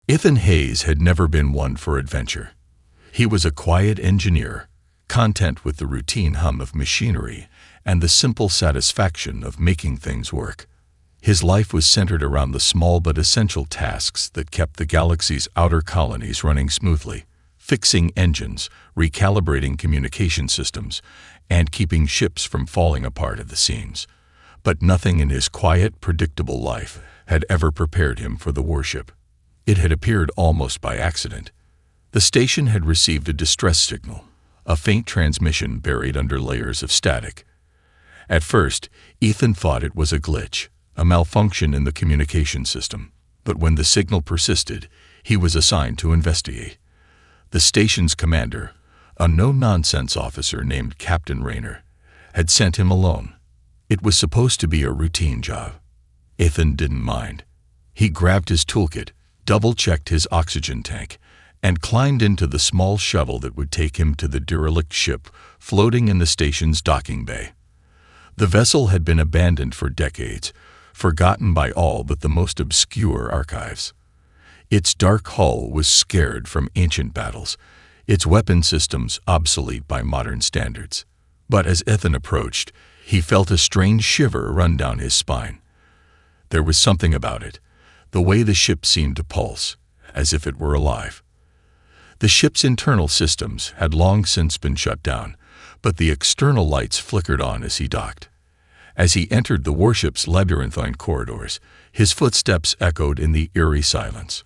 Ethan Hayes had never been one for adventure. He was a quiet engineer, content with the routine hum of machinery and the simple satisfaction of making things work. His life was centered around the small but essential tasks that kept the galaxy's outer colonies running smoothly, fixing engines, recalibrating communication systems, and keeping ships from falling apart at the seams. But nothing in his quiet, predictable life had ever prepared him for the Warship. It had appeared almost by accident. The station had received a distress signal, a faint transmission buried under layers of static. At first, Ethan thought it was a glitch, a malfunction in the communication system. But when the signal persisted, he was assigned to investigate. The station's commander, a no-nonsense officer named Captain Rayner, had sent him alone. It was supposed to be a routine job. Ethan didn't mind. He grabbed his toolkit, double-checked his oxygen tank, and climbed into the small shuttle that would take him to the derelict ship floating in the station's docking bay. The vessel had been abandoned for decades, forgotten by all but the most obscure archives. Its dark hull was scarred from ancient battles, its weapon systems obsolete by modern standards. But as Ethan approached, he felt a strange shiver run down his spine. There was something about it, the way the ship seemed to pulse, as if it were alive. The ship's internal systems had long since been shut down, but the external lights flickered on as he docked. As he entered the warship's labyrinthine corridors, his footsteps echoed in the eerie silence.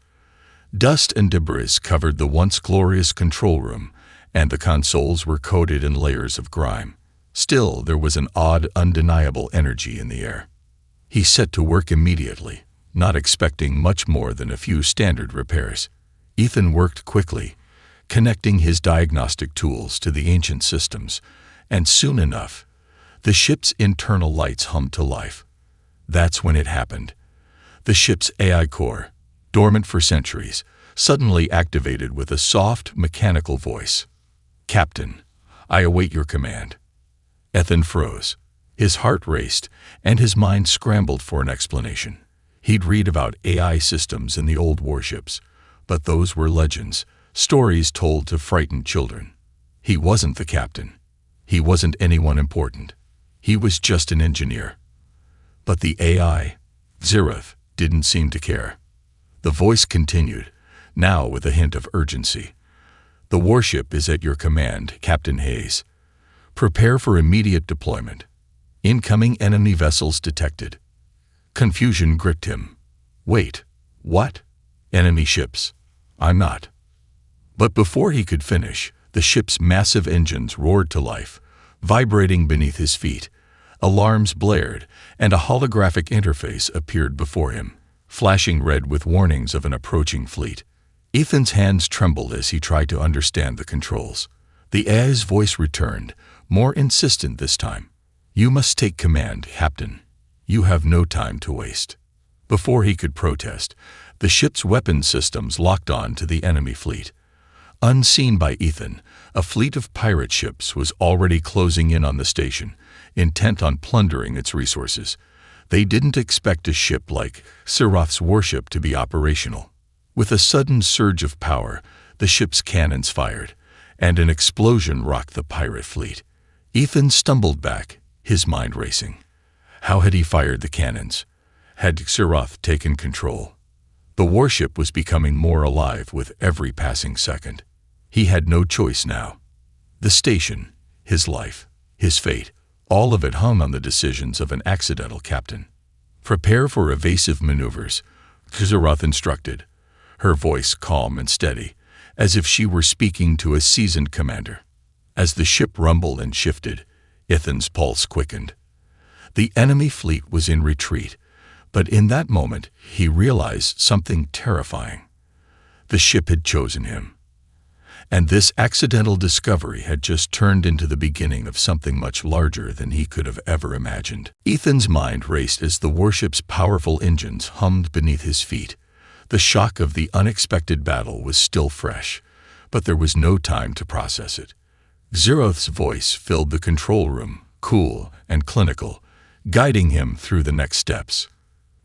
Dust and debris covered the once glorious control room, and the consoles were coated in layers of grime. Still, there was an odd, undeniable energy in the air. He set to work immediately, not expecting much more than a few standard repairs. Ethan worked quickly, connecting his diagnostic tools to the ancient systems, and soon enough, the ship's internal lights hummed to life. That's when it happened. The ship's AI core, dormant for centuries, suddenly activated with a soft, mechanical voice. "Captain, I await your command." Ethan froze. His heart raced, and his mind scrambled for an explanation. He'd read about AI systems in the old warships, but those were legends, stories told to frightened children. He wasn't the captain. He wasn't anyone important. He was just an engineer. But the AI, Zeroth, didn't seem to care. The voice continued, now with a hint of urgency. "The warship is at your command, Captain Hayes. Prepare for immediate deployment. Incoming enemy vessels detected." Confusion gripped him. "Wait, what? Enemy ships? I'm not." But before he could finish, the ship's massive engines roared to life, vibrating beneath his feet. Alarms blared, and a holographic interface appeared before him, flashing red with warnings of an approaching fleet. Ethan's hands trembled as he tried to understand the controls. The AI's voice returned, more insistent this time. "You must take command, Captain. You have no time to waste." Before he could protest, the ship's weapon systems locked on to the enemy fleet. Unseen by Ethan, a fleet of pirate ships was already closing in on the station, intent on plundering its resources. They didn't expect a ship like Zeroth's warship to be operational. With a sudden surge of power, the ship's cannons fired, and an explosion rocked the pirate fleet. Ethan stumbled back, his mind racing. How had he fired the cannons? Had Zeroth taken control? The warship was becoming more alive with every passing second. He had no choice now. The station, his life, his fate, all of it hung on the decisions of an accidental captain. "Prepare for evasive maneuvers," Zeroth instructed, her voice calm and steady, as if she were speaking to a seasoned commander. As the ship rumbled and shifted, Ethan's pulse quickened. The enemy fleet was in retreat, but in that moment he realized something terrifying. The ship had chosen him. And this accidental discovery had just turned into the beginning of something much larger than he could have ever imagined. Ethan's mind raced as the warship's powerful engines hummed beneath his feet. The shock of the unexpected battle was still fresh, but there was no time to process it. Zeroth's voice filled the control room, cool and clinical, guiding him through the next steps.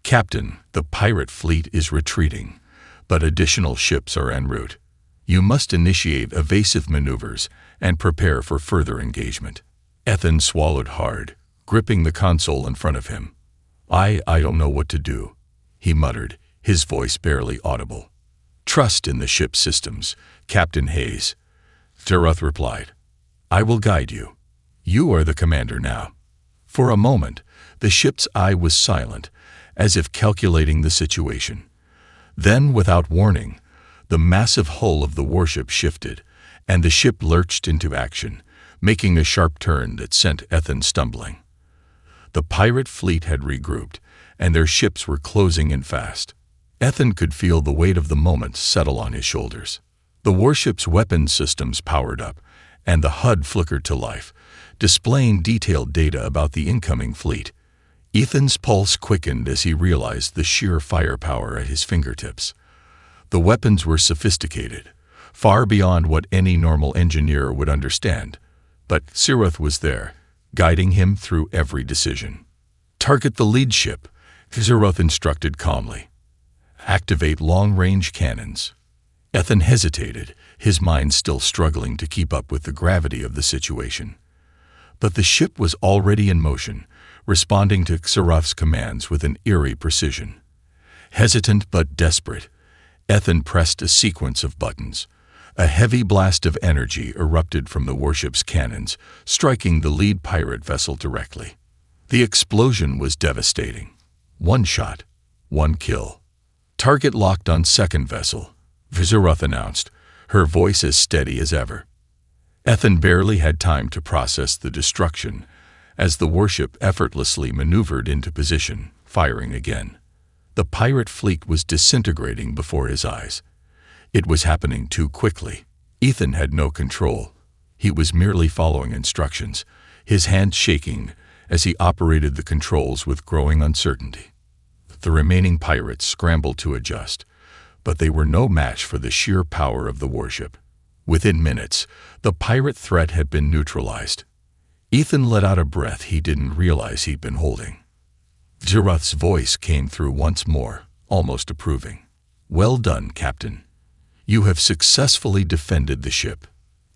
"Captain, the pirate fleet is retreating, but additional ships are en route. You must initiate evasive maneuvers and prepare for further engagement." Ethan swallowed hard, gripping the console in front of him. I don't know what to do," he muttered, his voice barely audible. "Trust in the ship's systems, Captain Hayes," Zeroth replied. "I will guide you. You are the commander now." For a moment, the ship's eye was silent, as if calculating the situation. Then, without warning, the massive hull of the warship shifted, and the ship lurched into action, making a sharp turn that sent Ethan stumbling. The pirate fleet had regrouped, and their ships were closing in fast. Ethan could feel the weight of the moment settle on his shoulders. The warship's weapons systems powered up, and the HUD flickered to life, displaying detailed data about the incoming fleet. Ethan's pulse quickened as he realized the sheer firepower at his fingertips. The weapons were sophisticated, far beyond what any normal engineer would understand, but Zeroth was there, guiding him through every decision. "Target the lead ship," Zeroth instructed calmly. "Activate long-range cannons." Ethan hesitated, his mind still struggling to keep up with the gravity of the situation. But the ship was already in motion, responding to Zeroth's commands with an eerie precision. Hesitant but desperate, Ethan pressed a sequence of buttons. A heavy blast of energy erupted from the warship's cannons, striking the lead pirate vessel directly. The explosion was devastating. One shot, one kill. "Target locked on second vessel," Zeroth announced, her voice as steady as ever. Ethan barely had time to process the destruction as the warship effortlessly maneuvered into position, firing again. The pirate fleet was disintegrating before his eyes. It was happening too quickly. Ethan had no control. He was merely following instructions, his hands shaking as he operated the controls with growing uncertainty. The remaining pirates scrambled to adjust, but they were no match for the sheer power of the warship. Within minutes, the pirate threat had been neutralized. Ethan let out a breath he didn't realize he'd been holding. Zeroth's voice came through once more, almost approving. "Well done, Captain. You have successfully defended the ship."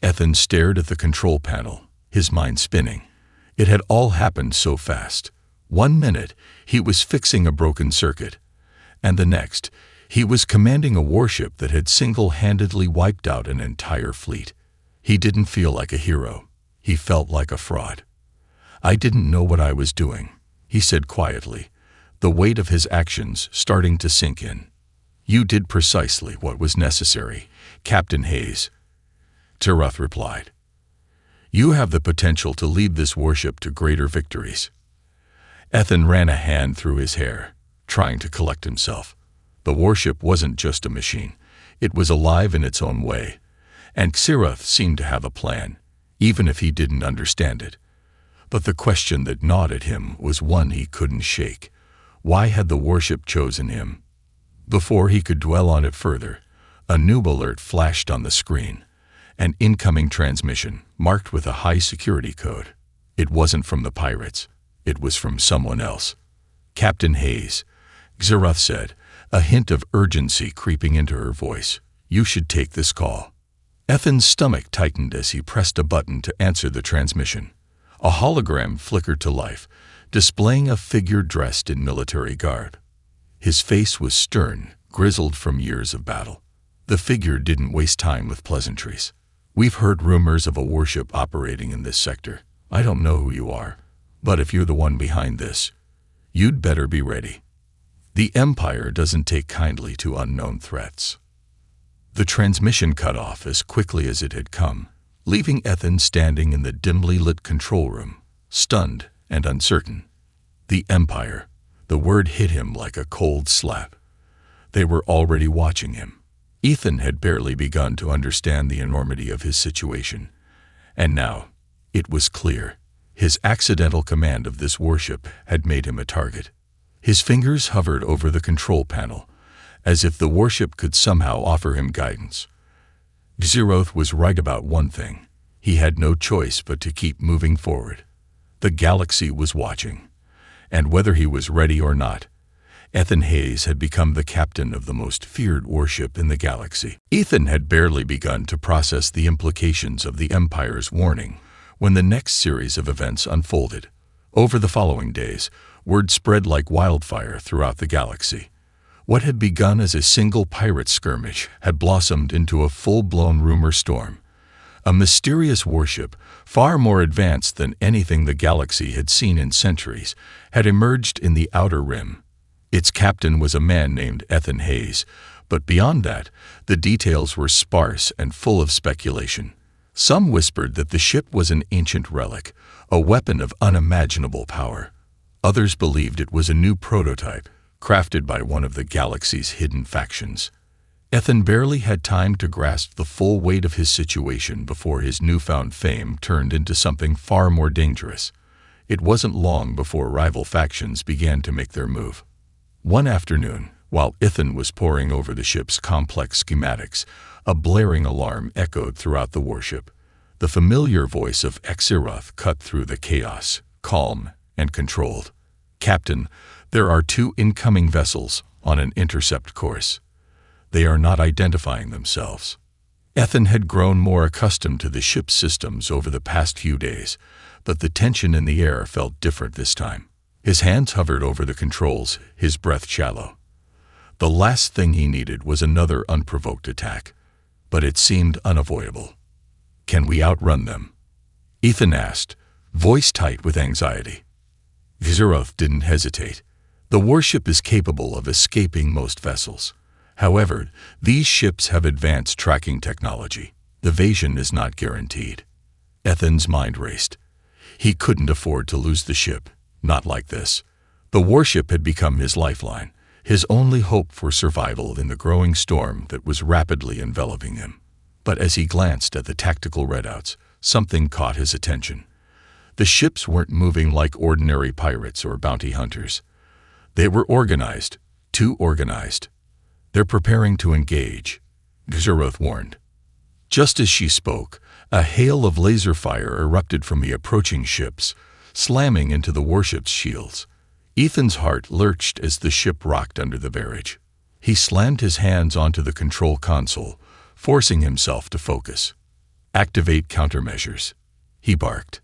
Ethan stared at the control panel, his mind spinning. It had all happened so fast. 1 minute, he was fixing a broken circuit, and the next, he was commanding a warship that had single-handedly wiped out an entire fleet. He didn't feel like a hero. He felt like a fraud. "I didn't know what I was doing," he said quietly, the weight of his actions starting to sink in. "You did precisely what was necessary, Captain Hayes," Zeroth replied. "You have the potential to lead this warship to greater victories." Ethan ran a hand through his hair, trying to collect himself. The warship wasn't just a machine. It was alive in its own way, and Zeroth seemed to have a plan, even if he didn't understand it. But the question that gnawed at him was one he couldn't shake. Why had the warship chosen him? Before he could dwell on it further, a new alert flashed on the screen, an incoming transmission marked with a high security code. It wasn't from the pirates. It was from someone else. "Captain Hayes," Zeroth said, a hint of urgency creeping into her voice. "You should take this call." Ethan's stomach tightened as he pressed a button to answer the transmission. A hologram flickered to life, displaying a figure dressed in military garb. His face was stern, grizzled from years of battle. The figure didn't waste time with pleasantries. "We've heard rumors of a warship operating in this sector. I don't know who you are, but if you're the one behind this, you'd better be ready. The Empire doesn't take kindly to unknown threats." The transmission cut off as quickly as it had come, leaving Ethan standing in the dimly lit control room, stunned and uncertain. The Empire. The word hit him like a cold slap. They were already watching him. Ethan had barely begun to understand the enormity of his situation. And now, it was clear. His accidental command of this warship had made him a target. His fingers hovered over the control panel, as if the warship could somehow offer him guidance. Zeroth was right about one thing. He had no choice but to keep moving forward. The galaxy was watching. And whether he was ready or not, Ethan Hayes had become the captain of the most feared warship in the galaxy. Ethan had barely begun to process the implications of the Empire's warning when the next series of events unfolded. Over the following days, word spread like wildfire throughout the galaxy. What had begun as a single pirate skirmish had blossomed into a full-blown rumor storm. A mysterious warship, far more advanced than anything the galaxy had seen in centuries, had emerged in the Outer Rim. Its captain was a man named Ethan Hayes, but beyond that, the details were sparse and full of speculation. Some whispered that the ship was an ancient relic, a weapon of unimaginable power. Others believed it was a new prototype, crafted by one of the galaxy's hidden factions. Ethan barely had time to grasp the full weight of his situation before his newfound fame turned into something far more dangerous. It wasn't long before rival factions began to make their move. One afternoon, while Ethan was poring over the ship's complex schematics, a blaring alarm echoed throughout the warship. The familiar voice of Exirath cut through the chaos, calm and controlled. "Captain, there are 2 incoming vessels on an intercept course. They are not identifying themselves." Ethan had grown more accustomed to the ship's systems over the past few days, but the tension in the air felt different this time. His hands hovered over the controls, his breath shallow. The last thing he needed was another unprovoked attack, but it seemed unavoidable. "Can we outrun them?" Ethan asked, voice tight with anxiety. Exirath didn't hesitate. The warship is capable of escaping most vessels. However, these ships have advanced tracking technology. The evasion is not guaranteed. Ethan's mind raced. He couldn't afford to lose the ship, not like this. The warship had become his lifeline, his only hope for survival in the growing storm that was rapidly enveloping him. But as he glanced at the tactical readouts, something caught his attention. The ships weren't moving like ordinary pirates or bounty hunters. They were organized, too organized. "They're preparing to engage," Exirath warned. Just as she spoke, a hail of laser fire erupted from the approaching ships, slamming into the warship's shields. Ethan's heart lurched as the ship rocked under the barrage. He slammed his hands onto the control console, forcing himself to focus. "Activate countermeasures," he barked.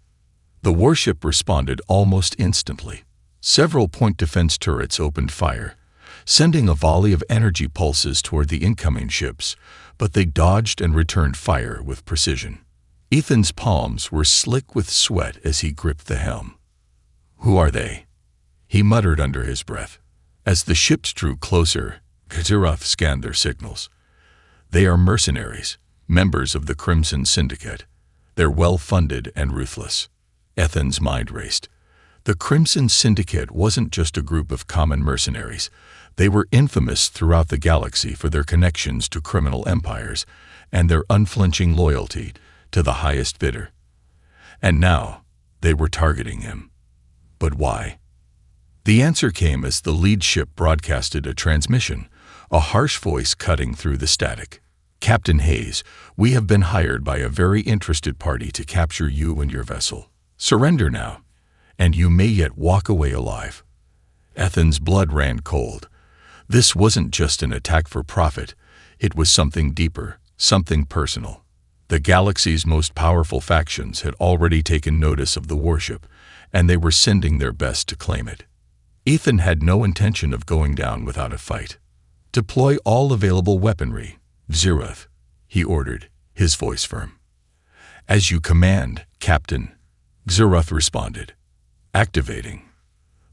The warship responded almost instantly. Several point defense turrets opened fire, sending a volley of energy pulses toward the incoming ships, but they dodged and returned fire with precision. Ethan's palms were slick with sweat as he gripped the helm. "Who are they?" he muttered under his breath. As the ships drew closer, Exirath scanned their signals. "They are mercenaries, members of the Crimson Syndicate. They're well-funded and ruthless." Ethan's mind raced. The Crimson Syndicate wasn't just a group of common mercenaries. They were infamous throughout the galaxy for their connections to criminal empires and their unflinching loyalty to the highest bidder. And now, they were targeting him. But why? The answer came as the lead ship broadcasted a transmission, a harsh voice cutting through the static. "Captain Hayes, we have been hired by a very interested party to capture you and your vessel. Surrender now, and you may yet walk away alive." Ethan's blood ran cold. This wasn't just an attack for profit. It was something deeper, something personal. The galaxy's most powerful factions had already taken notice of the warship, and they were sending their best to claim it. Ethan had no intention of going down without a fight. "Deploy all available weaponry, Exirath," he ordered, his voice firm. "As you command, Captain," Exirath responded. Activating.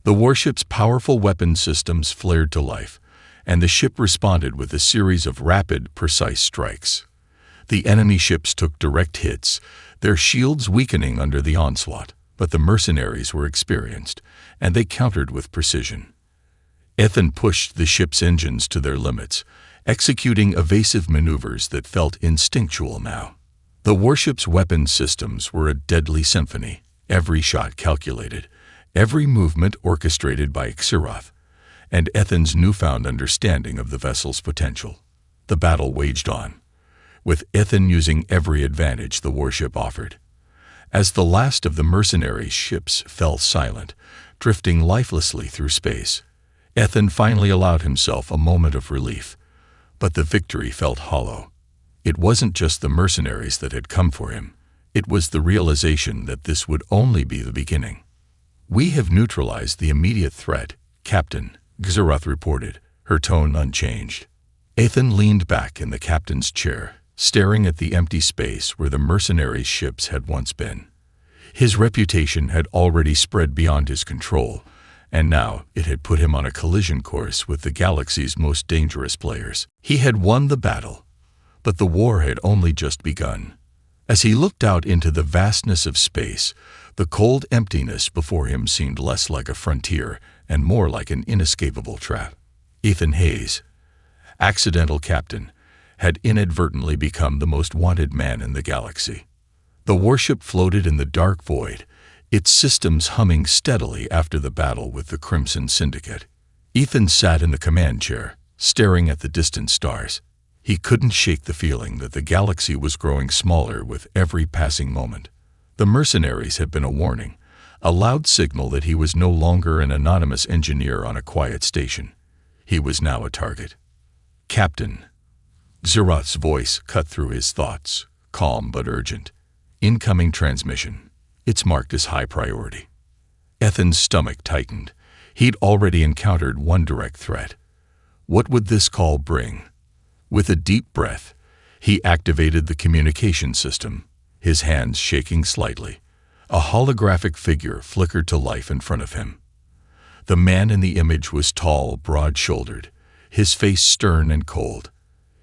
The warship's powerful weapon systems flared to life, and the ship responded with a series of rapid, precise strikes. The enemy ships took direct hits, their shields weakening under the onslaught, but the mercenaries were experienced, and they countered with precision. Ethan pushed the ship's engines to their limits, executing evasive maneuvers that felt instinctual now. The warship's weapon systems were a deadly symphony, every shot calculated, every movement orchestrated by Exirath, and Ethan's newfound understanding of the vessel's potential. The battle waged on, with Ethan using every advantage the warship offered. As the last of the mercenary ships fell silent, drifting lifelessly through space, Ethan finally allowed himself a moment of relief, but the victory felt hollow. It wasn't just the mercenaries that had come for him. It was the realization that this would only be the beginning. "We have neutralized the immediate threat," Captain Xerath reported, her tone unchanged. Ethan leaned back in the captain's chair, staring at the empty space where the mercenaries' ships had once been. His reputation had already spread beyond his control, and now it had put him on a collision course with the galaxy's most dangerous players. He had won the battle, but the war had only just begun. As he looked out into the vastness of space, the cold emptiness before him seemed less like a frontier and more like an inescapable trap. Ethan Hayes, accidental captain, had inadvertently become the most wanted man in the galaxy. The warship floated in the dark void, its systems humming steadily after the battle with the Crimson Syndicate. Ethan sat in the command chair, staring at the distant stars. He couldn't shake the feeling that the galaxy was growing smaller with every passing moment. The mercenaries had been a warning, a loud signal that he was no longer an anonymous engineer on a quiet station. He was now a target. "Captain." Xerath's voice cut through his thoughts, calm but urgent. "Incoming transmission. It's marked as high priority." Ethan's stomach tightened. He'd already encountered one direct threat. What would this call bring? With a deep breath, he activated the communication system, his hands shaking slightly. A holographic figure flickered to life in front of him. The man in the image was tall, broad-shouldered, his face stern and cold.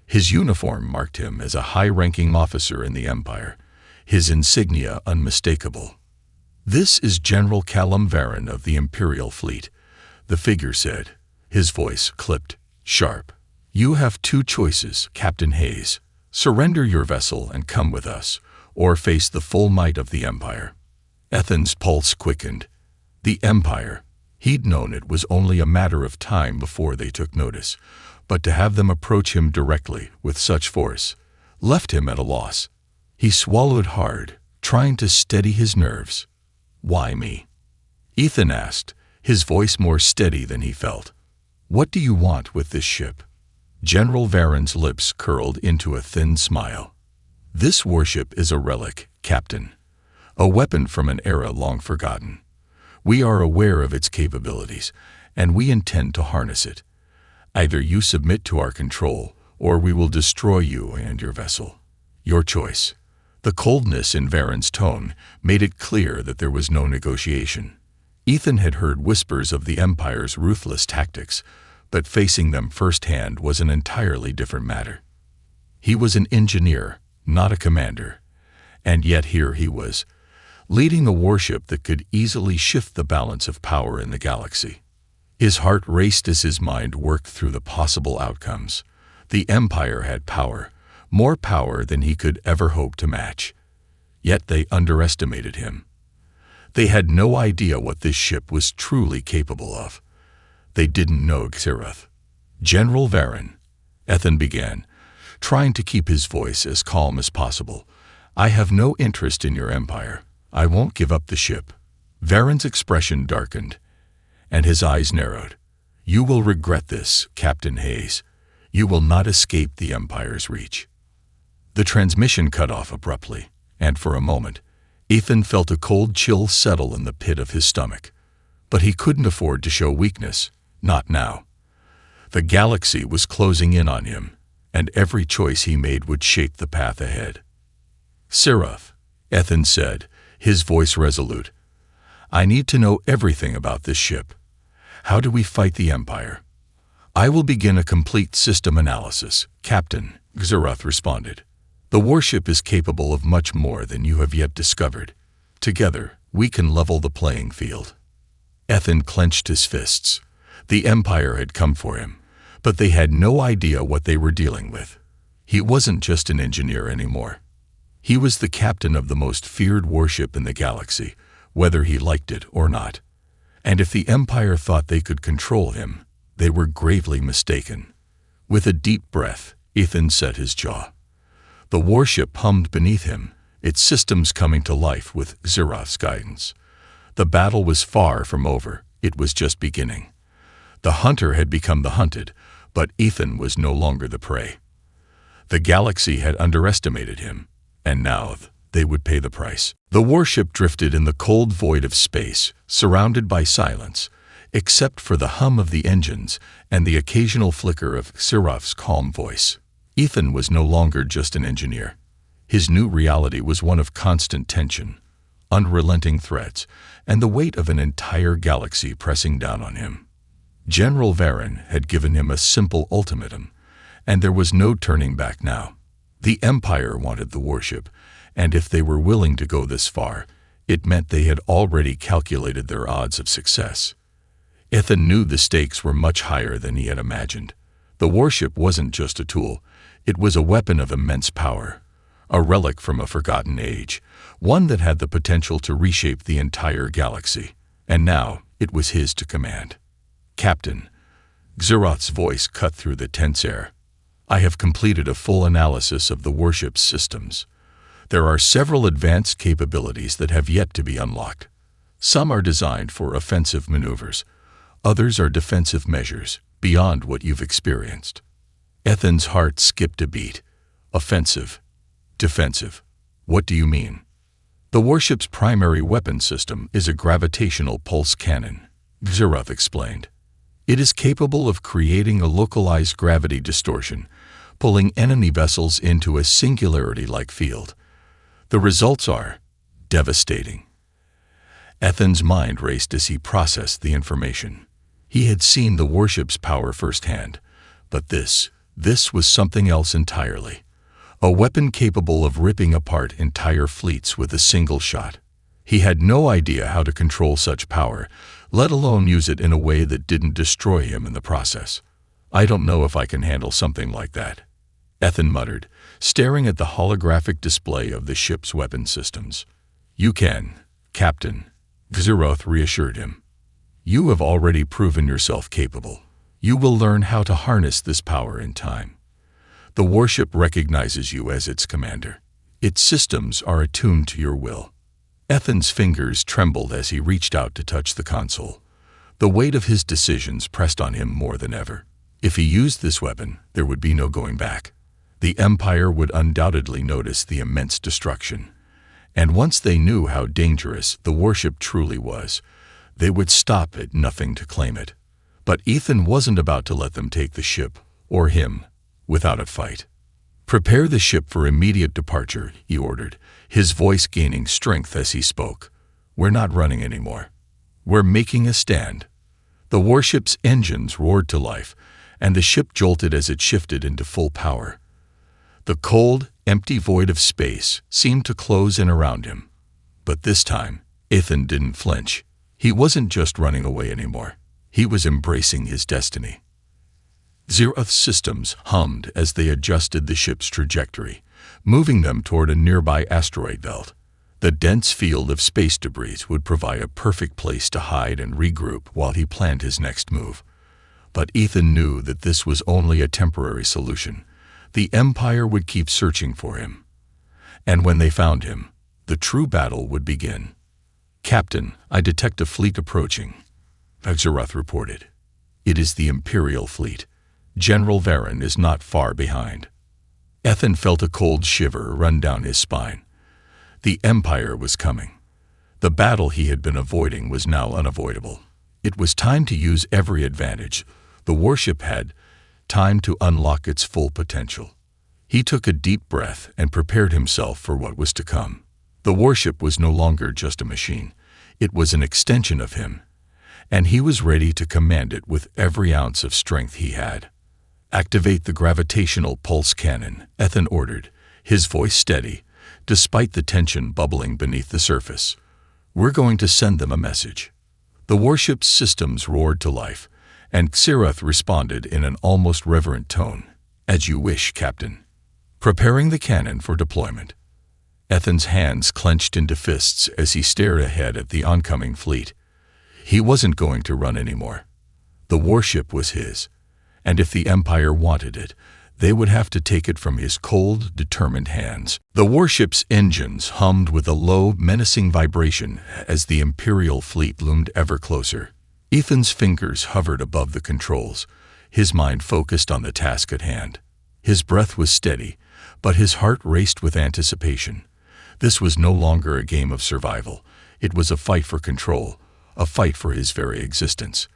His uniform marked him as a high-ranking officer in the Empire, his insignia unmistakable. "This is General Callum Varren of the Imperial Fleet," the figure said, his voice clipped, sharp. "You have two choices, Captain Hayes. Surrender your vessel and come with us, or face the full might of the Empire." Ethan's pulse quickened. The Empire. He'd known it was only a matter of time before they took notice, but to have them approach him directly with such force left him at a loss. He swallowed hard, trying to steady his nerves. "Why me?" Ethan asked, his voice more steady than he felt. "What do you want with this ship?" General Varren's lips curled into a thin smile. "This warship is a relic, Captain. A weapon from an era long forgotten. We are aware of its capabilities, and we intend to harness it. Either you submit to our control, or we will destroy you and your vessel. Your choice." The coldness in Varren's tone made it clear that there was no negotiation. Ethan had heard whispers of the Empire's ruthless tactics, but facing them firsthand was an entirely different matter. He was an engineer, not a commander, and yet here he was, leading a warship that could easily shift the balance of power in the galaxy. His heart raced as his mind worked through the possible outcomes. The Empire had power, more power than he could ever hope to match. Yet they underestimated him. They had no idea what this ship was truly capable of. They didn't know Xerath. "General Varren," Ethan began, trying to keep his voice as calm as possible, "I have no interest in your empire. I won't give up the ship." Varren's expression darkened, and his eyes narrowed. "You will regret this, Captain Hayes. You will not escape the Empire's reach." The transmission cut off abruptly, and for a moment, Ethan felt a cold chill settle in the pit of his stomach. But he couldn't afford to show weakness, not now. The galaxy was closing in on him, and every choice he made would shape the path ahead. "Xerath," Ethan said, his voice resolute, "I need to know everything about this ship. How do we fight the Empire?" "I will begin a complete system analysis, Captain," Xerath responded. "The warship is capable of much more than you have yet discovered. Together, we can level the playing field." Ethan clenched his fists. The Empire had come for him, but they had no idea what they were dealing with. He wasn't just an engineer anymore. He was the captain of the most feared warship in the galaxy, whether he liked it or not. And if the Empire thought they could control him, they were gravely mistaken. With a deep breath, Ethan set his jaw. The warship hummed beneath him, its systems coming to life with Xerath's guidance. The battle was far from over. It was just beginning. The hunter had become the hunted, but Ethan was no longer the prey. The galaxy had underestimated him, and now they would pay the price. The warship drifted in the cold void of space, surrounded by silence, except for the hum of the engines and the occasional flicker of Xeroth's calm voice. Ethan was no longer just an engineer. His new reality was one of constant tension, unrelenting threats, and the weight of an entire galaxy pressing down on him. General Varen had given him a simple ultimatum, and there was no turning back now. The Empire wanted the warship, and if they were willing to go this far, it meant they had already calculated their odds of success. Ethan knew the stakes were much higher than he had imagined. The warship wasn't just a tool, it was a weapon of immense power, a relic from a forgotten age, one that had the potential to reshape the entire galaxy, and now it was his to command. "Captain," Xeroth's voice cut through the tense air, "I have completed a full analysis of the warship's systems. There are several advanced capabilities that have yet to be unlocked. Some are designed for offensive maneuvers, others are defensive measures beyond what you've experienced." Ethan's heart skipped a beat. Offensive, defensive. What do you mean? The warship's primary weapon system is a gravitational pulse cannon, Xeroth explained. It is capable of creating a localized gravity distortion, pulling enemy vessels into a singularity-like field. The results are devastating. Ethan's mind raced as he processed the information. He had seen the warship's power firsthand, but this was something else entirely. A weapon capable of ripping apart entire fleets with a single shot. He had no idea how to control such power, let alone use it in a way that didn't destroy him in the process. "I don't know if I can handle something like that," Ethan muttered, staring at the holographic display of the ship's weapon systems. "You can, Captain," Xeroth reassured him. "You have already proven yourself capable. You will learn how to harness this power in time. The warship recognizes you as its commander. Its systems are attuned to your will." Ethan's fingers trembled as he reached out to touch the console. The weight of his decisions pressed on him more than ever. If he used this weapon, there would be no going back. The Empire would undoubtedly notice the immense destruction. And once they knew how dangerous the warship truly was, they would stop at nothing to claim it. But Ethan wasn't about to let them take the ship, or him, without a fight. "Prepare the ship for immediate departure," he ordered, his voice gaining strength as he spoke. "We're not running anymore. We're making a stand." The warship's engines roared to life, and the ship jolted as it shifted into full power. The cold, empty void of space seemed to close in around him. But this time, Ethan didn't flinch. He wasn't just running away anymore. He was embracing his destiny. Xeroth's systems hummed as they adjusted the ship's trajectory, moving them toward a nearby asteroid belt. The dense field of space debris would provide a perfect place to hide and regroup while he planned his next move. But Ethan knew that this was only a temporary solution. The Empire would keep searching for him. And when they found him, the true battle would begin. "Captain, I detect a fleet approaching," Xeroth reported. "It is the Imperial fleet. General Varen is not far behind." Ethan felt a cold shiver run down his spine. The Empire was coming. The battle he had been avoiding was now unavoidable. It was time to use every advantage the warship had, time to unlock its full potential. He took a deep breath and prepared himself for what was to come. The warship was no longer just a machine. It was an extension of him, and he was ready to command it with every ounce of strength he had. "Activate the gravitational pulse cannon," Ethan ordered, his voice steady, despite the tension bubbling beneath the surface. "We're going to send them a message." The warship's systems roared to life, and Xeroth responded in an almost reverent tone. "As you wish, Captain." Preparing the cannon for deployment. Ethan's hands clenched into fists as he stared ahead at the oncoming fleet. He wasn't going to run anymore. The warship was his, and if the Empire wanted it, they would have to take it from his cold, determined hands. The warship's engines hummed with a low, menacing vibration as the Imperial fleet loomed ever closer. Ethan's fingers hovered above the controls, his mind focused on the task at hand. His breath was steady, but his heart raced with anticipation. This was no longer a game of survival. It was a fight for control, a fight for his very existence.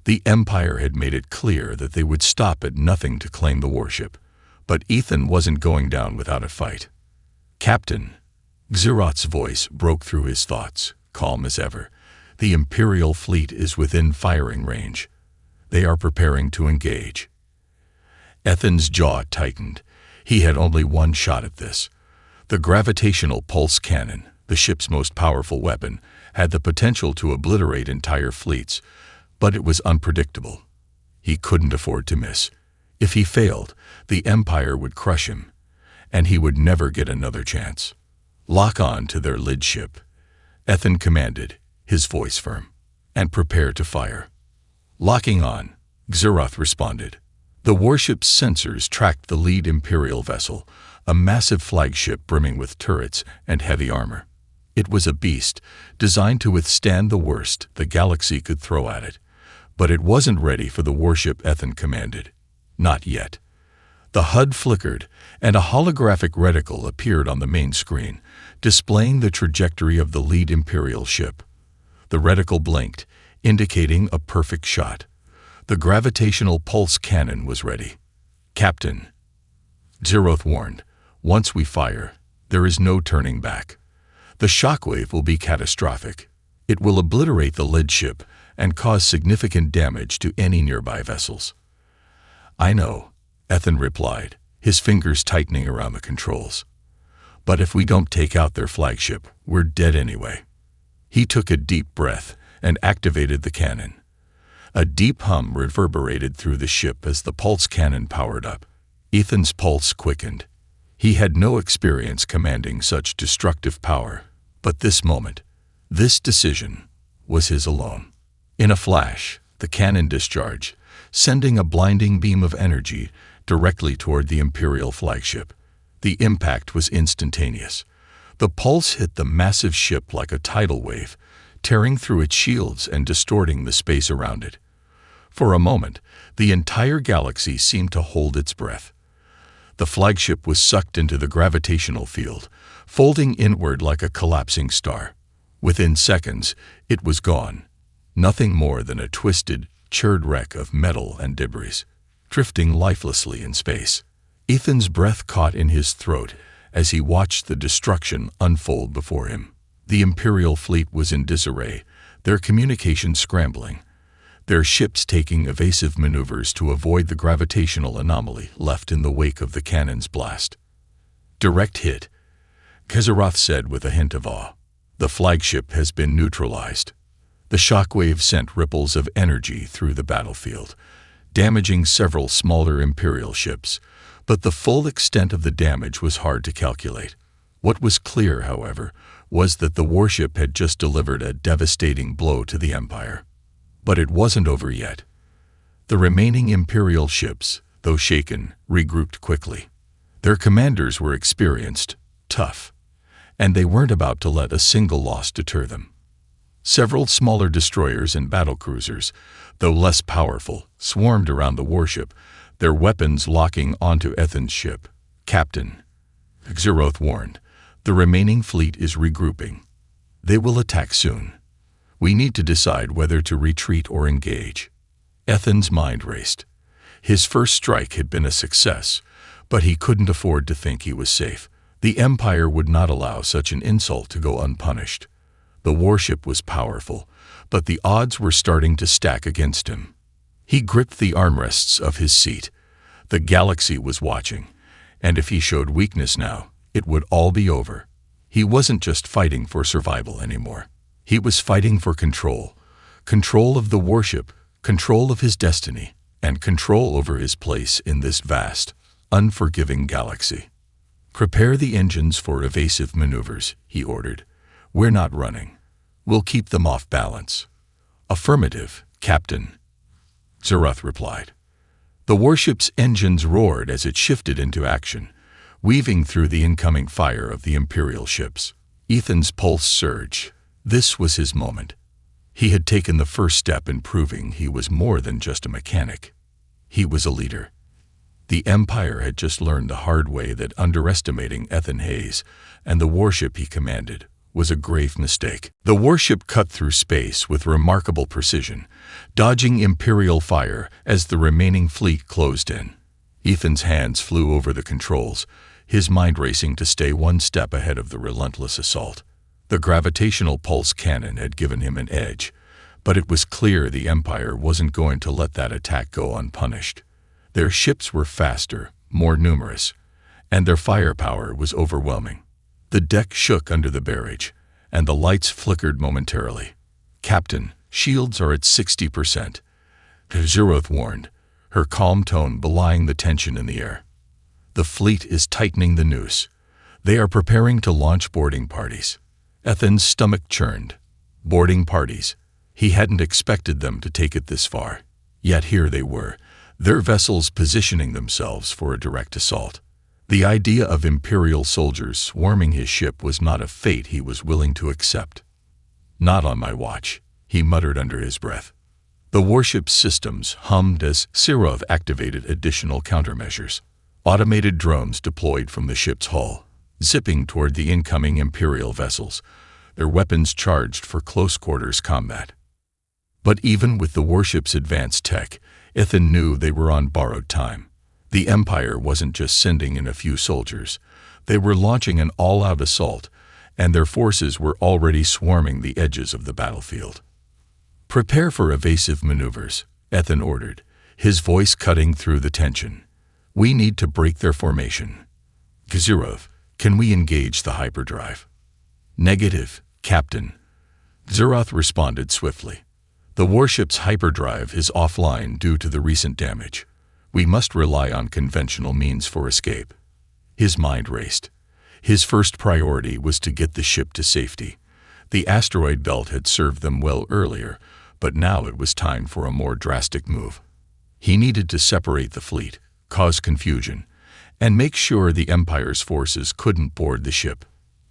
The Empire had made it clear that they would stop at nothing to claim the warship. But Ethan wasn't going down without a fight. "Captain," Xeroth's voice broke through his thoughts, calm as ever. "The Imperial fleet is within firing range. They are preparing to engage." Ethan's jaw tightened. He had only one shot at this. The gravitational pulse cannon, the ship's most powerful weapon, had the potential to obliterate entire fleets, but it was unpredictable. He couldn't afford to miss. If he failed, the Empire would crush him, and he would never get another chance. "Lock on to their lid ship," Ethan commanded, his voice firm, "and prepare to fire." "Locking on," Xeroth responded. The warship's sensors tracked the lead Imperial vessel, a massive flagship brimming with turrets and heavy armor. It was a beast, designed to withstand the worst the galaxy could throw at it. But it wasn't ready for the warship Ethan commanded. Not yet. The HUD flickered, and a holographic reticle appeared on the main screen, displaying the trajectory of the lead Imperial ship. The reticle blinked, indicating a perfect shot. The gravitational pulse cannon was ready. "Captain," Xeroth warned, "once we fire, there is no turning back. The shockwave will be catastrophic. It will obliterate the lid ship and cause significant damage to any nearby vessels." "I know," Ethan replied, his fingers tightening around the controls. "But if we don't take out their flagship, we're dead anyway." He took a deep breath and activated the cannon. A deep hum reverberated through the ship as the pulse cannon powered up. Ethan's pulse quickened. He had no experience commanding such destructive power, but this moment, this decision, was his alone. In a flash, the cannon discharged, sending a blinding beam of energy directly toward the Imperial flagship. The impact was instantaneous. The pulse hit the massive ship like a tidal wave, tearing through its shields and distorting the space around it. For a moment, the entire galaxy seemed to hold its breath. The flagship was sucked into the gravitational field, folding inward like a collapsing star. Within seconds, it was gone. Nothing more than a twisted, charred wreck of metal and debris, drifting lifelessly in space. Ethan's breath caught in his throat as he watched the destruction unfold before him. The Imperial fleet was in disarray, their communications scrambling, their ships taking evasive maneuvers to avoid the gravitational anomaly left in the wake of the cannon's blast. "Direct hit," Xeroth said with a hint of awe. "The flagship has been neutralized." The shockwave sent ripples of energy through the battlefield, damaging several smaller Imperial ships, but the full extent of the damage was hard to calculate. What was clear, however, was that the warship had just delivered a devastating blow to the Empire. But it wasn't over yet. The remaining Imperial ships, though shaken, regrouped quickly. Their commanders were experienced, tough, and they weren't about to let a single loss deter them. Several smaller destroyers and battlecruisers, though less powerful, swarmed around the warship, their weapons locking onto Ethan's ship. "Captain," Xeroth warned, "the remaining fleet is regrouping. They will attack soon. We need to decide whether to retreat or engage." Ethan's mind raced. His first strike had been a success, but he couldn't afford to think he was safe. The Empire would not allow such an insult to go unpunished. The warship was powerful, but the odds were starting to stack against him. He gripped the armrests of his seat. The galaxy was watching, and if he showed weakness now, it would all be over. He wasn't just fighting for survival anymore. He was fighting for control. Control of the warship, control of his destiny, and control over his place in this vast, unforgiving galaxy. "Prepare the engines for evasive maneuvers," he ordered. "We're not running. We'll keep them off balance." "Affirmative, Captain," Xeroth replied. The warship's engines roared as it shifted into action, weaving through the incoming fire of the Imperial ships. Ethan's pulse surged. This was his moment. He had taken the first step in proving he was more than just a mechanic. He was a leader. The Empire had just learned the hard way that underestimating Ethan Hayes and the warship he commanded was a grave mistake. The warship cut through space with remarkable precision, dodging Imperial fire as the remaining fleet closed in. Ethan's hands flew over the controls, his mind racing to stay one step ahead of the relentless assault. The gravitational pulse cannon had given him an edge, but it was clear the Empire wasn't going to let that attack go unpunished. Their ships were faster, more numerous, and their firepower was overwhelming. The deck shook under the barrage, and the lights flickered momentarily. "Captain, shields are at 60%. Zeroth warned, her calm tone belying the tension in the air. "The fleet is tightening the noose. They are preparing to launch boarding parties." Ethan's stomach churned. Boarding parties. He hadn't expected them to take it this far. Yet here they were, their vessels positioning themselves for a direct assault. The idea of Imperial soldiers swarming his ship was not a fate he was willing to accept. "Not on my watch," he muttered under his breath. The warship's systems hummed as Sirov activated additional countermeasures. Automated drones deployed from the ship's hull, zipping toward the incoming Imperial vessels, their weapons charged for close-quarters combat. But even with the warship's advanced tech, Ethan knew they were on borrowed time. The Empire wasn't just sending in a few soldiers. They were launching an all-out assault, and their forces were already swarming the edges of the battlefield. "Prepare for evasive maneuvers," Ethan ordered, his voice cutting through the tension. "We need to break their formation." "Gazirov, can we engage the hyperdrive?" "Negative, Captain." Zeroth responded swiftly. "The warship's hyperdrive is offline due to the recent damage. We must rely on conventional means for escape." His mind raced. His first priority was to get the ship to safety. The asteroid belt had served them well earlier, but now it was time for a more drastic move. He needed to separate the fleet, cause confusion, and make sure the Empire's forces couldn't board the ship.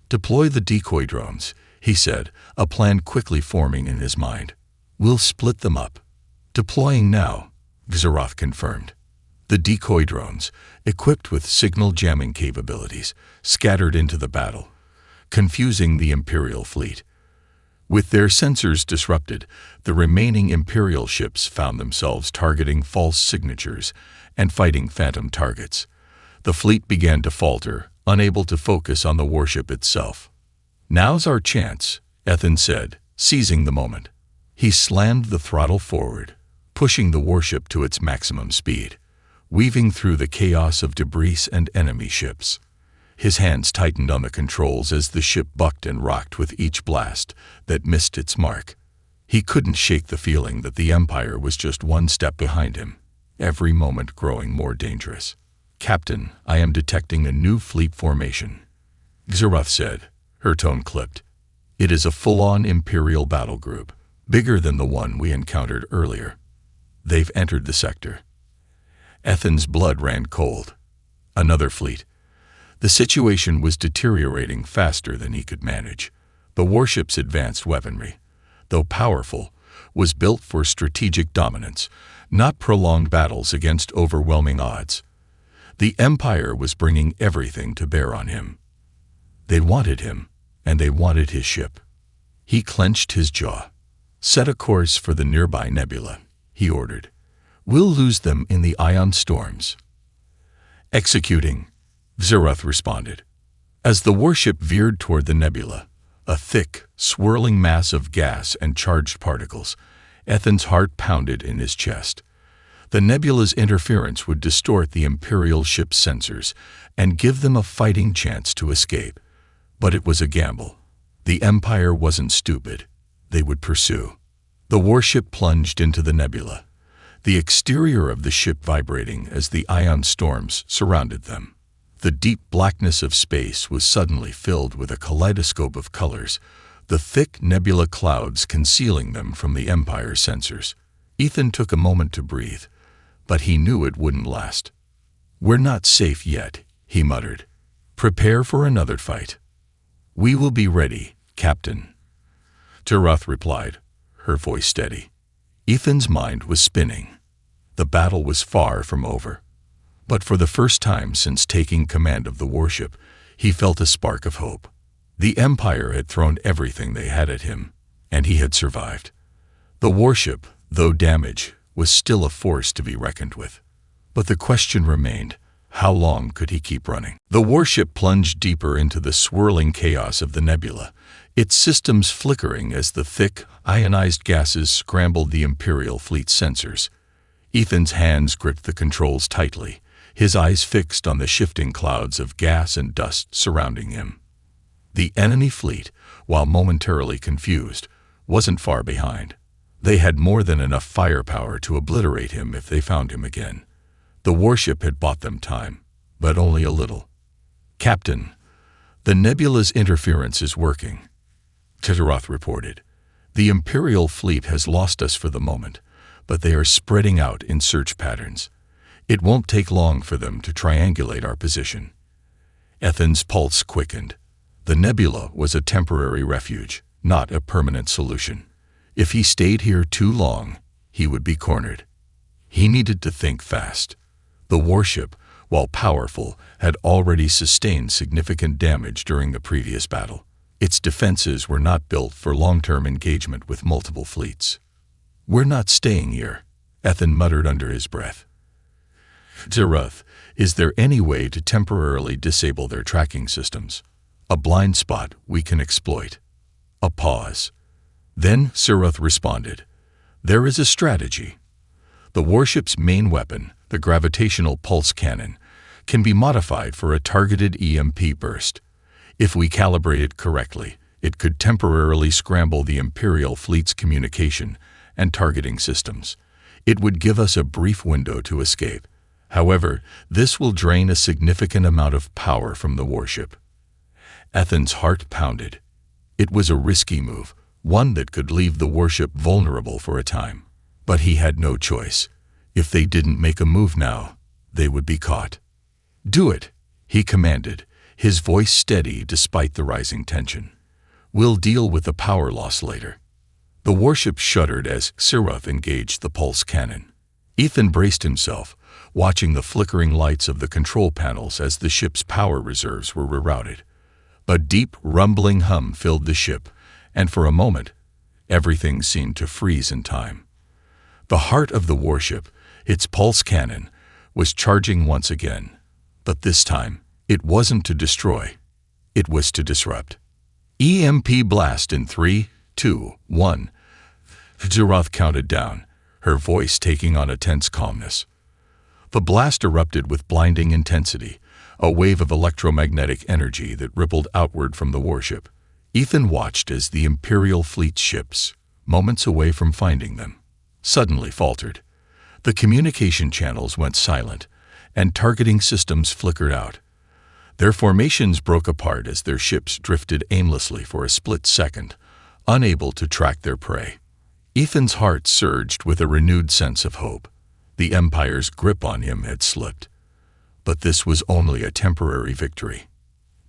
"Deploy the decoy drones," he said, a plan quickly forming in his mind. "We'll split them up." "Deploying now," Zeroth confirmed. The decoy drones, equipped with signal jamming capabilities, scattered into the battle, confusing the Imperial fleet. With their sensors disrupted, the remaining Imperial ships found themselves targeting false signatures and fighting phantom targets. The fleet began to falter, unable to focus on the warship itself. "Now's our chance," Ethan said, seizing the moment. He slammed the throttle forward, pushing the warship to its maximum speed, weaving through the chaos of debris and enemy ships. His hands tightened on the controls as the ship bucked and rocked with each blast that missed its mark. He couldn't shake the feeling that the Empire was just one step behind him, every moment growing more dangerous. "Captain, I am detecting a new fleet formation," Zeroth said, her tone clipped. "It is a full-on Imperial battle group, bigger than the one we encountered earlier. They've entered the sector." Ethan's blood ran cold. Another fleet. The situation was deteriorating faster than he could manage. The warship's advanced weaponry, though powerful, was built for strategic dominance, not prolonged battles against overwhelming odds. The Empire was bringing everything to bear on him. They wanted him, and they wanted his ship. He clenched his jaw. "Set a course for the nearby nebula," he ordered. "We'll lose them in the ion storms." "Executing," Zeroth responded. As the warship veered toward the nebula, a thick, swirling mass of gas and charged particles, Ethan's heart pounded in his chest. The nebula's interference would distort the Imperial ship's sensors and give them a fighting chance to escape. But it was a gamble. The Empire wasn't stupid. They would pursue. The warship plunged into the nebula, the exterior of the ship vibrating as the ion storms surrounded them. The deep blackness of space was suddenly filled with a kaleidoscope of colors, the thick nebula clouds concealing them from the Empire's sensors. Ethan took a moment to breathe, but he knew it wouldn't last. "We're not safe yet," he muttered. "Prepare for another fight." "We will be ready, Captain," Zeroth replied, her voice steady. Ethan's mind was spinning. The battle was far from over. But for the first time since taking command of the warship, he felt a spark of hope. The Empire had thrown everything they had at him, and he had survived. The warship, though damaged, was still a force to be reckoned with. But the question remained, how long could he keep running? The warship plunged deeper into the swirling chaos of the nebula, its systems flickering as the thick, ionized gases scrambled the Imperial fleet's sensors. Ethan's hands gripped the controls tightly, his eyes fixed on the shifting clouds of gas and dust surrounding him. The enemy fleet, while momentarily confused, wasn't far behind. They had more than enough firepower to obliterate him if they found him again. The warship had bought them time, but only a little. "Captain, the nebula's interference is working," Titaroth reported. "The Imperial fleet has lost us for the moment, but they are spreading out in search patterns. It won't take long for them to triangulate our position." Ethan's pulse quickened. The nebula was a temporary refuge, not a permanent solution. If he stayed here too long, he would be cornered. He needed to think fast. The warship, while powerful, had already sustained significant damage during the previous battle. Its defenses were not built for long-term engagement with multiple fleets. "We're not staying here," Ethan muttered under his breath. "Titaroth, is there any way to temporarily disable their tracking systems? A blind spot we can exploit." A pause. Then Titaroth responded, "There is a strategy. The warship's main weapon, the gravitational pulse cannon, can be modified for a targeted EMP burst. If we calibrate it correctly, it could temporarily scramble the Imperial fleet's communication and targeting systems. It would give us a brief window to escape. However, this will drain a significant amount of power from the warship." Ethan's heart pounded. It was a risky move, one that could leave the warship vulnerable for a time. But he had no choice. If they didn't make a move now, they would be caught. "Do it," he commanded, his voice steady despite the rising tension. "We'll deal with the power loss later." The warship shuddered as Titaroth engaged the pulse cannon. Ethan braced himself, watching the flickering lights of the control panels as the ship's power reserves were rerouted. A deep, rumbling hum filled the ship, and for a moment, everything seemed to freeze in time. The heart of the warship, its pulse cannon, was charging once again. But this time, it wasn't to destroy. It was to disrupt. "EMP blast in 3, 2, 1. Titaroth counted down, her voice taking on a tense calmness. The blast erupted with blinding intensity, a wave of electromagnetic energy that rippled outward from the warship. Ethan watched as the Imperial fleet ships, moments away from finding them, suddenly faltered. The communication channels went silent, and targeting systems flickered out. Their formations broke apart as their ships drifted aimlessly for a split second, unable to track their prey. Ethan's heart surged with a renewed sense of hope. The Empire's grip on him had slipped. But this was only a temporary victory.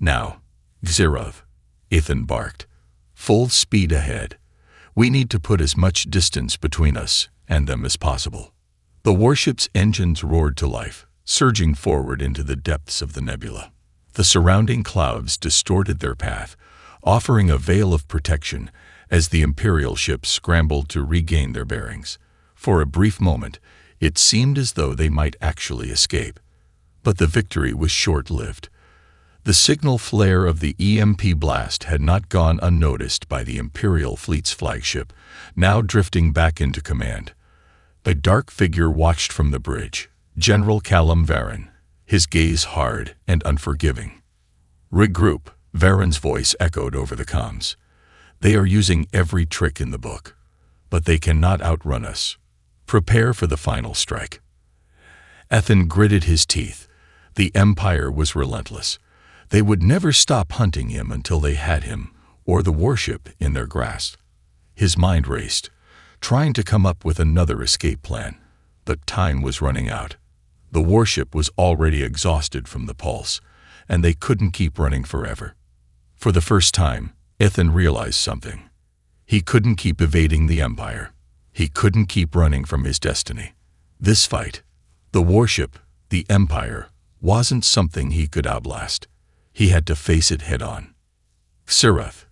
"Now, Titaroth," Ethan barked. "Full speed ahead. We need to put as much distance between us and them as possible." The warship's engines roared to life, surging forward into the depths of the nebula. The surrounding clouds distorted their path, offering a veil of protection as the Imperial ships scrambled to regain their bearings. For a brief moment, it seemed as though they might actually escape. But the victory was short-lived. The signal flare of the EMP blast had not gone unnoticed by the Imperial fleet's flagship, now drifting back into command. A dark figure watched from the bridge, General Callum Varyn, his gaze hard and unforgiving. "Regroup," Varyn's voice echoed over the comms. "They are using every trick in the book, but they cannot outrun us. Prepare for the final strike." Ethan gritted his teeth. The Empire was relentless. They would never stop hunting him until they had him, or the warship, in their grasp. His mind raced, trying to come up with another escape plan, but time was running out. The warship was already exhausted from the pulse, and they couldn't keep running forever. For the first time, Ethan realized something. He couldn't keep evading the Empire. He couldn't keep running from his destiny. This fight, the Warship, the Empire, wasn't something he could outlast. He had to face it head-on. "Sirath,"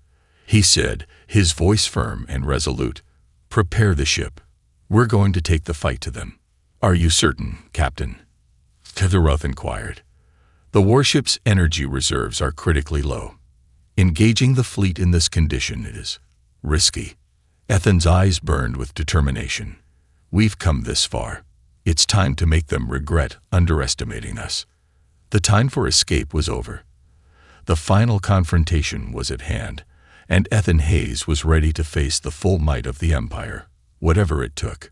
he said, his voice firm and resolute, "prepare the ship. We're going to take the fight to them." "Are you certain, Captain?" Sirath inquired. "The warship's energy reserves are critically low. Engaging the fleet in this condition is risky." Ethan's eyes burned with determination. "We've come this far. It's time to make them regret underestimating us." The time for escape was over. The final confrontation was at hand, and Ethan Hayes was ready to face the full might of the Empire, whatever it took.